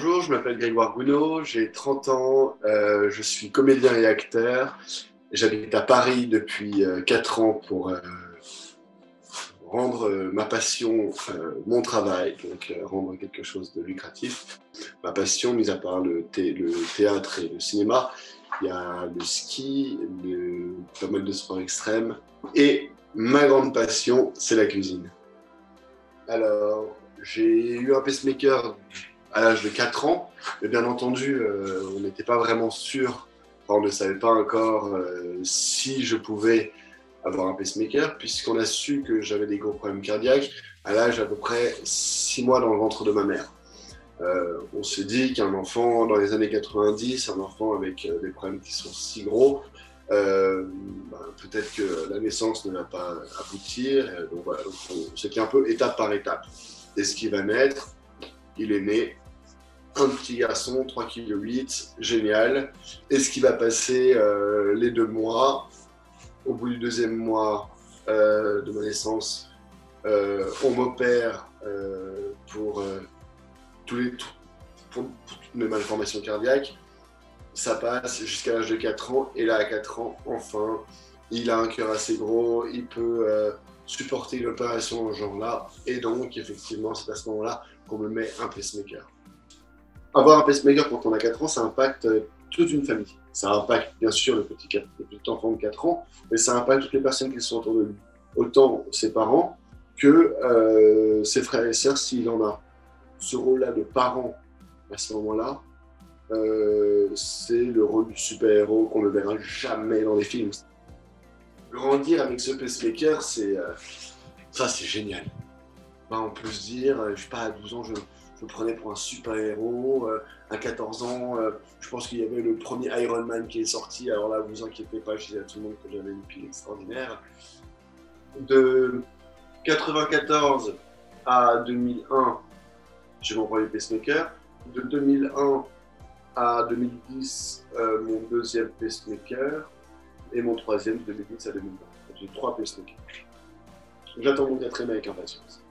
Bonjour, je m'appelle Grégoire Gounod, j'ai 30 ans, je suis comédien et acteur. J'habite à Paris depuis 4 ans pour rendre ma passion mon travail, donc rendre quelque chose de lucratif. Ma passion, mis à part le théâtre et le cinéma, il y a le ski, pas mal de sports extrêmes. Et ma grande passion, c'est la cuisine. Alors, j'ai eu un pacemaker à l'âge de 4 ans, mais bien entendu, on n'était pas vraiment sûr, enfin, on ne savait pas encore si je pouvais avoir un pacemaker, puisqu'on a su que j'avais des gros problèmes cardiaques à l'âge d'à peu près 6 mois dans le ventre de ma mère. On s'est dit qu'un enfant, dans les années 90, un enfant avec des problèmes qui sont si gros, peut-être que la naissance ne va pas aboutir. Donc voilà, c'était un peu étape par étape. Et ce qui va naître, il est né, un petit garçon, 3,8 kg, génial. Et ce qui va passer les 2 mois, au bout du deuxième mois de ma naissance, on m'opère pour toutes mes malformations cardiaques. Ça passe jusqu'à l'âge de 4 ans, et là, à 4 ans, enfin, il a un cœur assez gros, il peut supporter une opération dans ce genre-là, et donc, effectivement, c'est à ce moment-là qu'on me met un pacemaker. Avoir un pacemaker quand on a 4 ans, ça impacte toute une famille. Ça impacte, bien sûr, le petit enfant de 4 ans, mais ça impacte toutes les personnes qui sont autour de lui. Autant ses parents que ses frères et sœurs, s'il en a. Ce rôle-là de parent, à ce moment-là, c'est le rôle du super-héros qu'on ne verra jamais dans les films. Grandir avec ce pacemaker, ça c'est génial. On peut se dire, je sais pas, à 12 ans, je me prenais pour un super-héros. À 14 ans, je pense qu'il y avait le premier Iron Man qui est sorti. Alors là, vous inquiétez pas, je disais à tout le monde que j'avais une pile extraordinaire. De 94 à 2001, j'ai mon premier pacemaker. De 2001 à 2010, mon deuxième pacemaker, et mon troisième de 2010 à 2020. J'ai 3 pacemakers. J'attends mon quatrième avec impatience.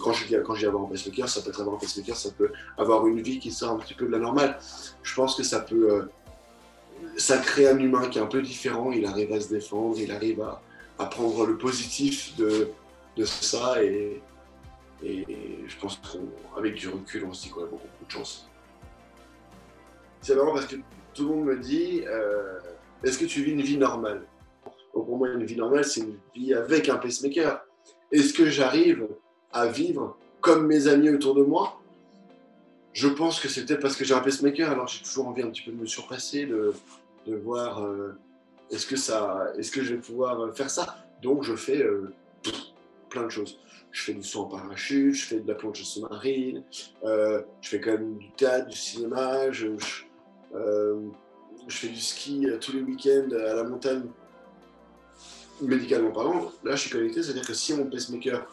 Quand je dis avoir un pacemaker, ça peut être avoir un pacemaker, ça peut avoir une vie qui sort un petit peu de la normale. Je pense que ça peut, ça crée un humain qui est un peu différent, il arrive à se défendre, il arrive à prendre le positif de ça, et je pense qu'avec du recul, on se dit qu'on a beaucoup de chance. C'est marrant parce que tout le monde me dit est-ce que tu vis une vie normale? Donc pour moi, une vie normale, c'est une vie avec un pacemaker. Est-ce que j'arrive à vivre comme mes amis autour de moi? Je pense que c'est peut-être parce que j'ai un pacemaker, alors j'ai toujours envie un petit peu de me surpasser, de voir est-ce que je vais pouvoir faire ça? Donc je fais plein de choses. Je fais du saut en parachute, je fais de la planche sous-marine, je fais quand même du théâtre, du cinéma, je fais du ski tous les week-ends à la montagne. Médicalement parlant, là je suis connecté, c'est-à-dire que si mon pacemaker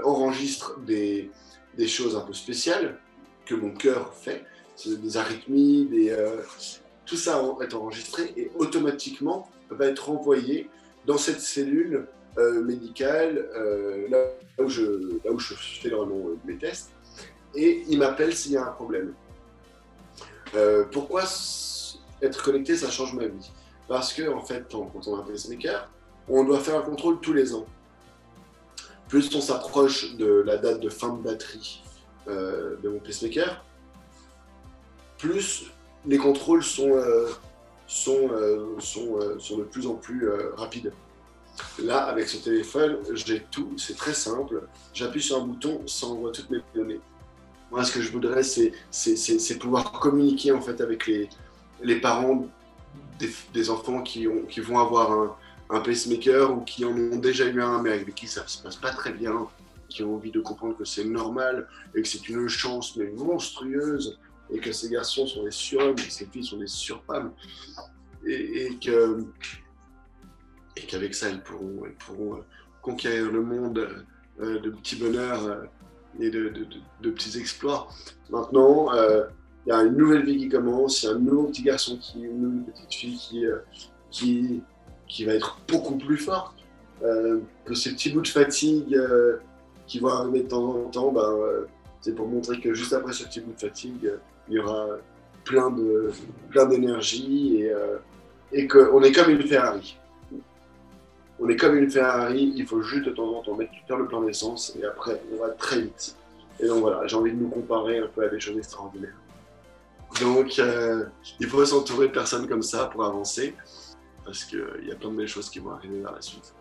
enregistre des choses un peu spéciales que mon cœur fait, des arythmies, tout ça est enregistré et automatiquement va être renvoyé dans cette cellule médicale, là où je fais vraiment mes tests, et il m'appelle s'il y a un problème. Pourquoi être connecté, ça change ma vie? Parce que en fait, quand on a un pacemaker, on doit faire un contrôle tous les ans. Plus on s'approche de la date de fin de batterie de mon pacemaker, plus les contrôles sont de plus en plus rapides. Là, avec ce téléphone, j'ai tout, c'est très simple. J'appuie sur un bouton, ça envoie toutes mes données. Moi, ce que je voudrais, c'est pouvoir communiquer en fait avec les parents des enfants qui vont avoir un pacemaker ou qui en ont déjà eu un, mais avec qui ça ne se passe pas très bien, qui ont envie de comprendre que c'est normal et que c'est une chance mais monstrueuse, et que ces garçons sont des surhommes et ces filles sont des surfemmes, et qu'avec ça, ils pourront conquérir le monde de petits bonheurs et de petits exploits. Maintenant, il y a une nouvelle vie qui commence, il y a un nouveau petit garçon, une petite fille qui va être beaucoup plus forte. Que ces petits bouts de fatigue qui vont arriver de temps en temps, c'est pour montrer que juste après ce petit bout de fatigue, il y aura plein d'énergie et qu'on est comme une Ferrari. On est comme une Ferrari, il faut juste de temps en temps faire le plein d'essence et après on va très vite. Et donc voilà, j'ai envie de nous comparer un peu à des choses extraordinaires. Donc il faut s'entourer de personnes comme ça pour avancer, parce qu'il y a plein de belles choses qui vont arriver vers la suite.